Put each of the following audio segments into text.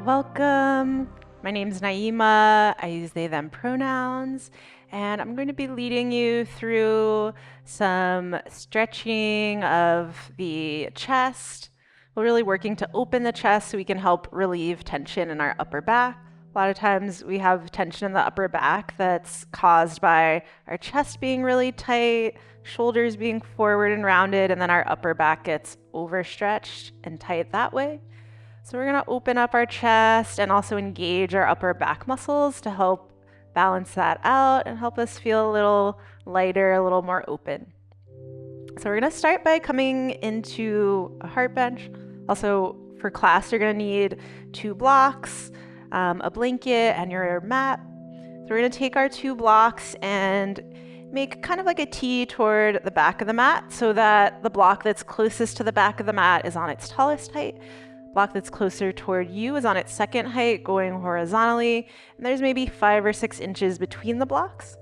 Welcome. My name's NAIMA. I use they, them pronouns, and I'm going to be leading you through some stretching of the chest. We're really working to open the chest so we can help relieve tension in our upper back. A lot of times we have tension in the upper back that's caused by our chest being really tight, shoulders being forward and rounded, and then our upper back gets overstretched and tight that way. So we're going to open up our chest and also engage our upper back muscles to help balance that out and help us feel a little lighter, a little more open. So we're going to start by coming into a heart bench. Also for class, you're going to need 2 blocks, a blanket, and your mat. So we're going to take our 2 blocks and make kind of like a T toward the back of the mat so that the block that's closest to the back of the mat is on its tallest height. Block that's closer toward you is on its second height, going horizontally, and there's maybe 5 or 6 inches between the blocks.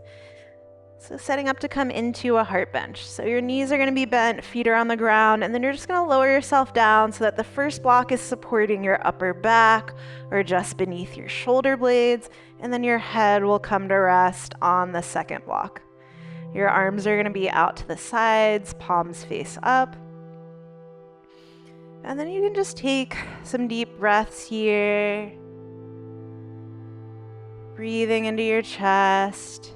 So setting up to come into a heart bench. So your knees are going to be bent, feet are on the ground, and then you're just going to lower yourself down so that the first block is supporting your upper back or just beneath your shoulder blades, and then your head will come to rest on the second block. Your arms are going to be out to the sides, palms face up. And then you can just take some deep breaths here. Breathing into your chest.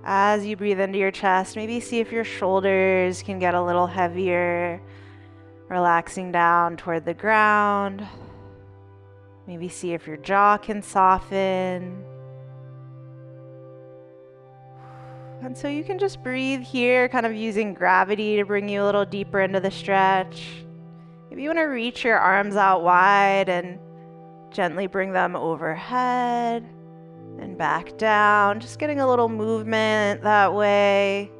As you breathe into your chest, maybe see if your shoulders can get a little heavier, relaxing down toward the ground. Maybe see if your jaw can soften. And so you can just breathe here, kind of using gravity to bring you a little deeper into the stretch. Maybe you want to reach your arms out wide and gently bring them overhead and back down. Just getting a little movement that way.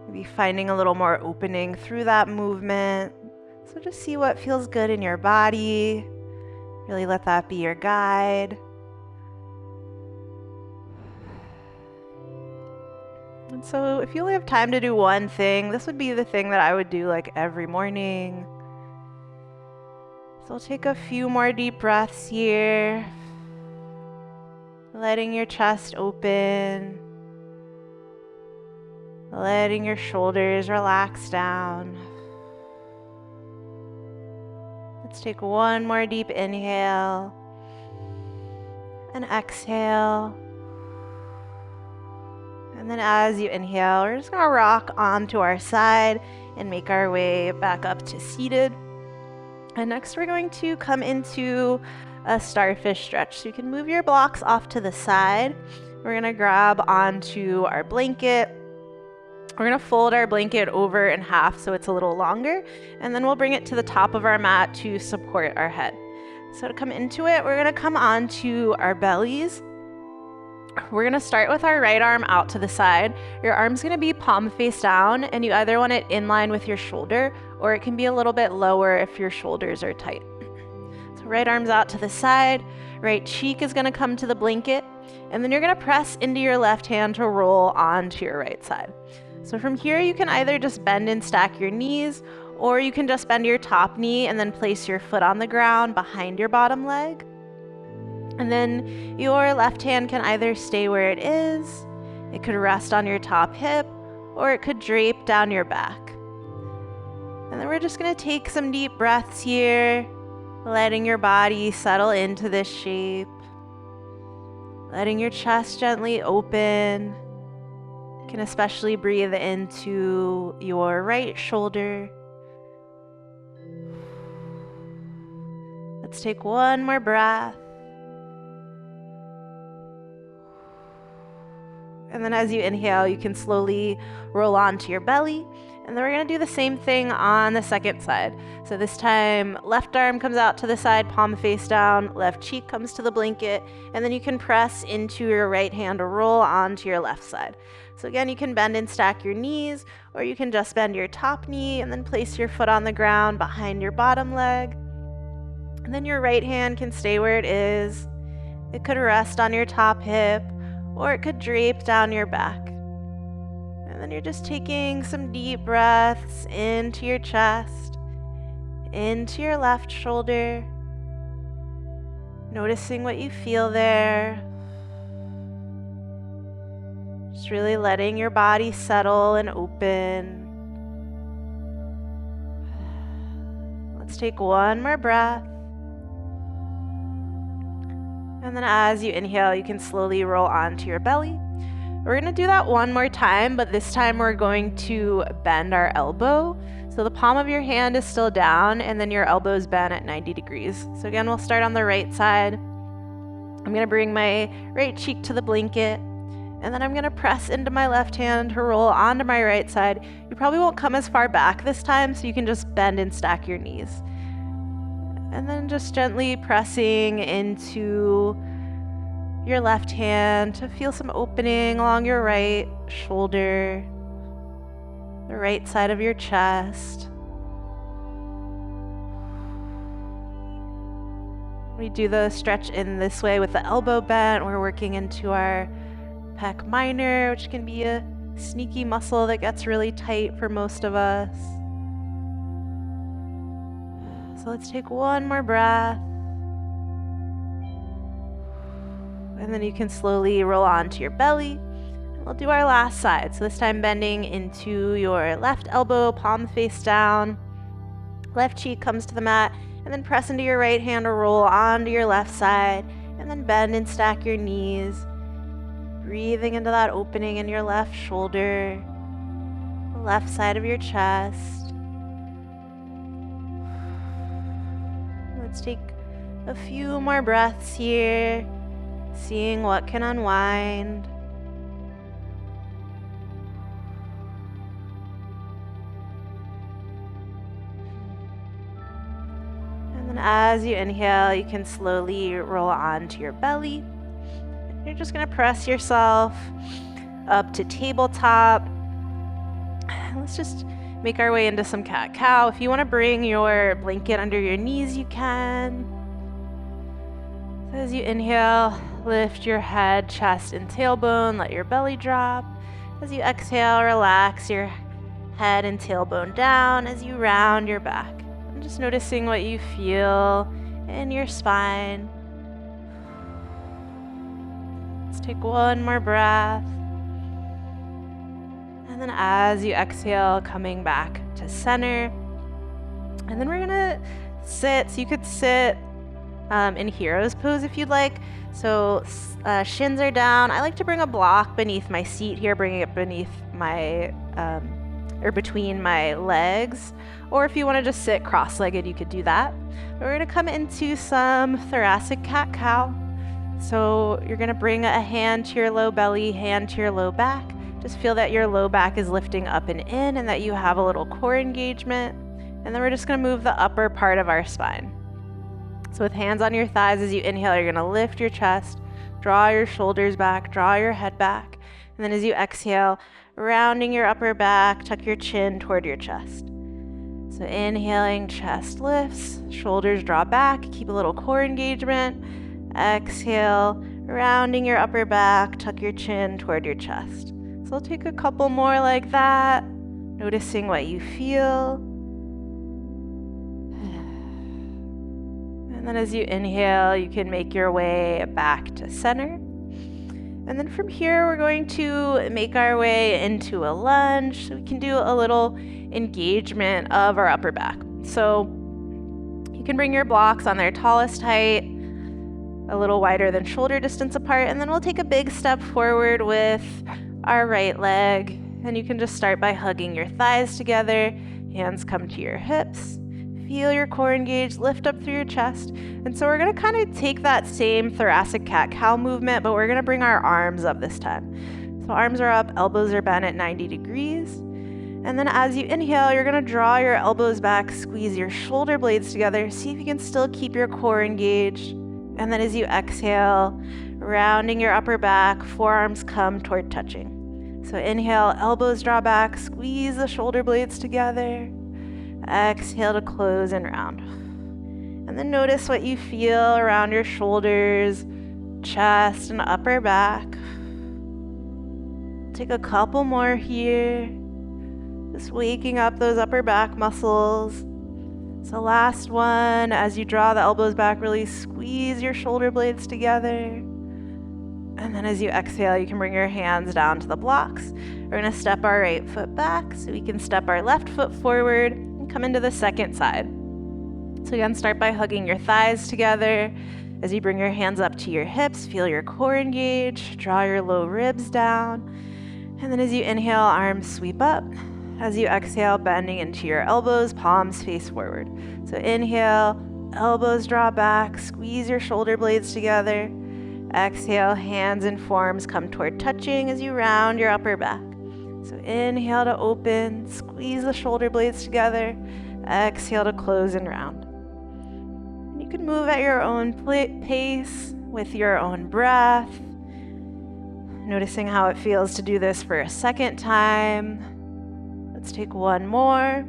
Maybe finding a little more opening through that movement. So just see what feels good in your body. Really let that be your guide. And so if you only have time to do one thing, this would be the thing that I would do like every morning. So I'll take a few more deep breaths here. Letting your chest open. Letting your shoulders relax down. Let's take one more deep inhale. And exhale. And then as you inhale, we're just going to rock onto our side and make our way back up to seated. And next we're going to come into a starfish stretch. So you can move your blocks off to the side. We're going to grab onto our blanket. We're going to fold our blanket over in half so it's a little longer. And then we'll bring it to the top of our mat to support our head. So to come into it, we're going to come onto our bellies. We're going to start with our right arm out to the side. Your arm's going to be palm face down, and you either want it in line with your shoulder, or it can be a little bit lower if your shoulders are tight. So right arm's out to the side, right cheek is going to come to the blanket, and then you're going to press into your left hand to roll onto your right side. So from here, you can either just bend and stack your knees, or you can just bend your top knee and then place your foot on the ground behind your bottom leg. And then your left hand can either stay where it is, it could rest on your top hip, or it could drape down your back. And then we're just going to take some deep breaths here, letting your body settle into this shape, letting your chest gently open. You can especially breathe into your right shoulder. Let's take one more breath. And then as you inhale, you can slowly roll onto your belly. And then we're going to do the same thing on the second side. So this time, left arm comes out to the side, palm face down, left cheek comes to the blanket, and then you can press into your right hand to roll onto your left side. So again, you can bend and stack your knees, or you can just bend your top knee and then place your foot on the ground behind your bottom leg. And then your right hand can stay where it is. It could rest on your top hip, or it could drape down your back. And then you're just taking some deep breaths into your chest, into your left shoulder, Noticing what you feel there. Just really letting your body settle and open. Let's take one more breath. And then as you inhale, you can slowly roll onto your belly. We're gonna do that one more time, but this time we're going to bend our elbow. So the palm of your hand is still down and then your elbow is bent at 90 degrees. So again, we'll start on the right side. I'm gonna bring my right cheek to the blanket and then I'm gonna press into my left hand to roll onto my right side. You probably won't come as far back this time, so you can just bend and stack your knees. And then just gently pressing into your left hand to feel some opening along your right shoulder, the right side of your chest. We do the stretch in this way with the elbow bent. We're working into our pec minor, which can be a sneaky muscle that gets really tight for most of us. So let's take one more breath. And then you can slowly roll onto your belly. And we'll do our last side. So this time bending into your left elbow, palm face down. Left cheek comes to the mat. And then press into your right hand or roll onto your left side. And then bend and stack your knees. Breathing into that opening in your left shoulder, the left side of your chest. Let's take a few more breaths here, seeing what can unwind. And then as you inhale, you can slowly roll onto your belly. You're just gonna press yourself up to tabletop. Let's just make our way into some cat-cow. If you wanna bring your blanket under your knees, you can. So as you inhale, lift your head, chest, and tailbone, let your belly drop. As you exhale, relax your head and tailbone down as you round your back. And just noticing what you feel in your spine. Let's take one more breath. And then as you exhale, coming back to center. And then we're gonna sit. So you could sit in hero's pose if you'd like. So shins are down. I like to bring a block beneath my seat here, bringing it beneath my, or between my legs. Or if you wanna just sit cross-legged, you could do that. But we're gonna come into some thoracic cat-cow. So you're gonna bring a hand to your low belly, hand to your low back. Just feel that your low back is lifting up and in and that you have a little core engagement. And then we're just gonna move the upper part of our spine. So with hands on your thighs, as you inhale, you're gonna lift your chest, draw your shoulders back, draw your head back. And then as you exhale, rounding your upper back, tuck your chin toward your chest. So inhaling, chest lifts, shoulders draw back, keep a little core engagement. Exhale, rounding your upper back, tuck your chin toward your chest. So I'll take a couple more like that, noticing what you feel. And then as you inhale, you can make your way back to center. And then from here, we're going to make our way into a lunge. So we can do a little engagement of our upper back. So you can bring your blocks on their tallest height, a little wider than shoulder distance apart, and then we'll take a big step forward with our right leg. And you can just start by hugging your thighs together, hands come to your hips, feel your core engage, lift up through your chest. And so we're gonna kind of take that same thoracic cat-cow movement, but we're gonna bring our arms up this time. So arms are up, elbows are bent at 90 degrees. And then as you inhale, you're gonna draw your elbows back, squeeze your shoulder blades together, see if you can still keep your core engaged. And then as you exhale, rounding your upper back, forearms come toward touching. So inhale, elbows draw back, squeeze the shoulder blades together. Exhale to close and round. And then notice what you feel around your shoulders, chest, and upper back. Take a couple more here. Just waking up those upper back muscles. So last one, as you draw the elbows back, really squeeze your shoulder blades together. And then as you exhale, you can bring your hands down to the blocks. We're gonna step our right foot back so we can step our left foot forward and come into the second side. So again, start by hugging your thighs together. As you bring your hands up to your hips, feel your core engage, draw your low ribs down. And then as you inhale, arms sweep up. As you exhale, bending into your elbows, palms face forward. So inhale, elbows draw back, squeeze your shoulder blades together. Exhale, hands and forearms come toward touching as you round your upper back. So inhale to open, squeeze the shoulder blades together. Exhale to close and round. You can move at your own pace with your own breath. Noticing how it feels to do this for a second time. Let's take one more.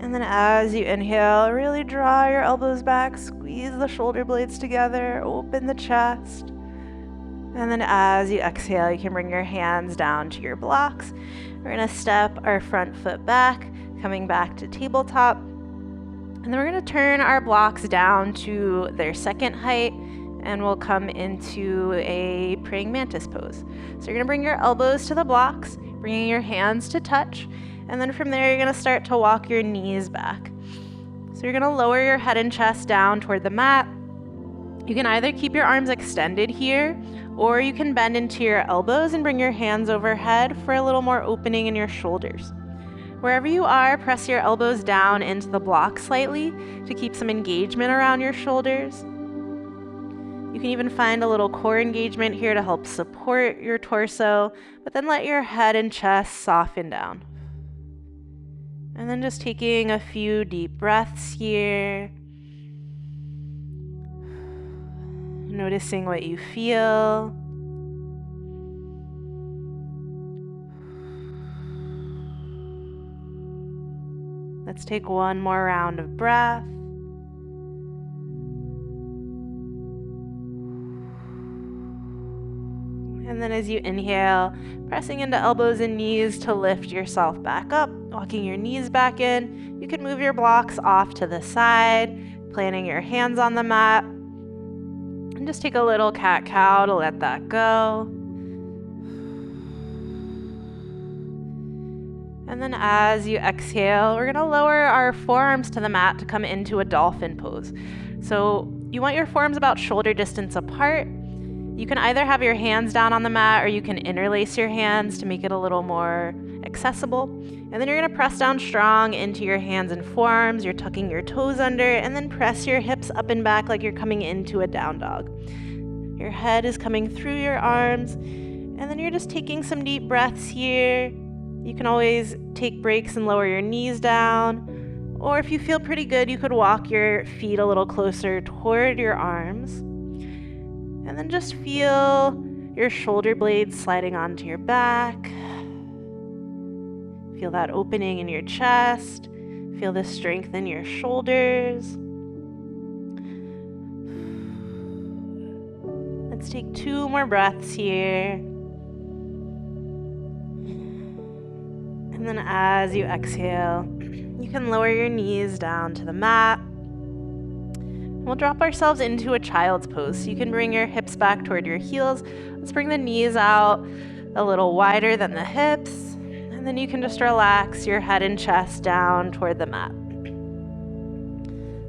And then as you inhale, really draw your elbows back, squeeze the shoulder blades together, open the chest. And then as you exhale, you can bring your hands down to your blocks. We're gonna step our front foot back, coming back to tabletop. And then we're gonna turn our blocks down to their second height, and we'll come into a praying mantis pose. So you're gonna bring your elbows to the blocks, bringing your hands to touch, and then from there you're gonna start to walk your knees back. So you're gonna lower your head and chest down toward the mat. You can either keep your arms extended here, or you can bend into your elbows and bring your hands overhead for a little more opening in your shoulders. Wherever you are, press your elbows down into the block slightly to keep some engagement around your shoulders. You can even find a little core engagement here to help support your torso, but then let your head and chest soften down. And then just taking a few deep breaths here. Noticing what you feel. Let's take one more round of breath. And then as you inhale, pressing into elbows and knees to lift yourself back up, walking your knees back in. You can move your blocks off to the side, planting your hands on the mat. And just take a little cat-cow to let that go. And then as you exhale, we're gonna lower our forearms to the mat to come into a dolphin pose. So you want your forearms about shoulder distance apart. You can either have your hands down on the mat or you can interlace your hands to make it a little more accessible. And then you're gonna press down strong into your hands and forearms. You're tucking your toes under and then press your hips up and back like you're coming into a down dog. Your head is coming through your arms. And then you're just taking some deep breaths here. You can always take breaks and lower your knees down. Or if you feel pretty good, you could walk your feet a little closer toward your arms. And then just feel your shoulder blades sliding onto your back. Feel that opening in your chest. Feel the strength in your shoulders. Let's take 2 more breaths here. And then as you exhale, you can lower your knees down to the mat. We'll drop ourselves into a child's pose. So you can bring your hips back toward your heels. Let's bring the knees out a little wider than the hips. And then you can just relax your head and chest down toward the mat.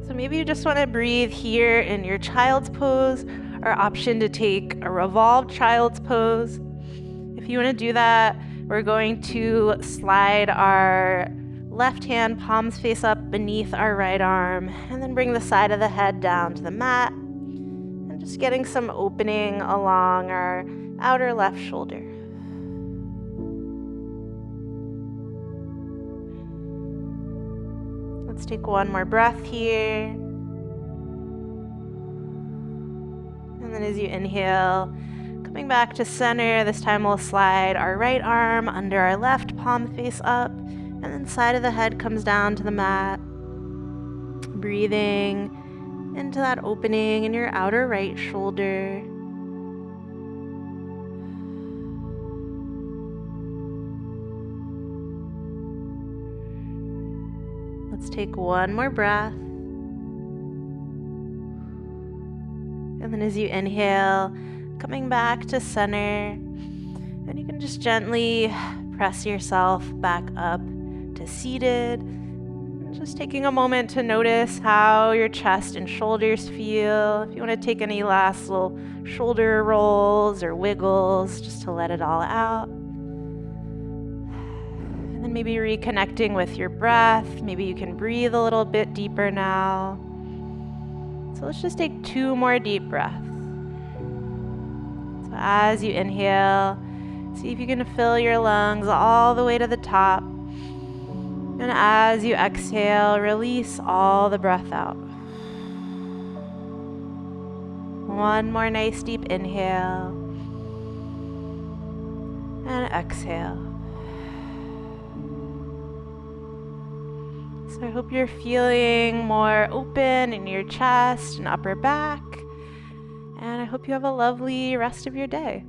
So maybe you just want to breathe here in your child's pose, or option to take a revolved child's pose. If you want to do that, we're going to slide our left hand palms face up beneath our right arm, and then bring the side of the head down to the mat, and just getting some opening along our outer left shoulder. Let's take one more breath here. And then as you inhale, coming back to center, this time we'll slide our right arm under our left, palm face up, and then side of the head comes down to the mat. Breathing into that opening in your outer right shoulder. Let's take one more breath. And then as you inhale, coming back to center, and you can just gently press yourself back up to seated. Just taking a moment to notice how your chest and shoulders feel. If you want to take any last little shoulder rolls or wiggles, just to let it all out. And then maybe reconnecting with your breath. Maybe you can breathe a little bit deeper now. So let's just take 2 more deep breaths. So as you inhale, see if you can fill your lungs all the way to the top. And as you exhale, release all the breath out. One more nice deep inhale. And exhale. So I hope you're feeling more open in your chest and upper back. And I hope you have a lovely rest of your day.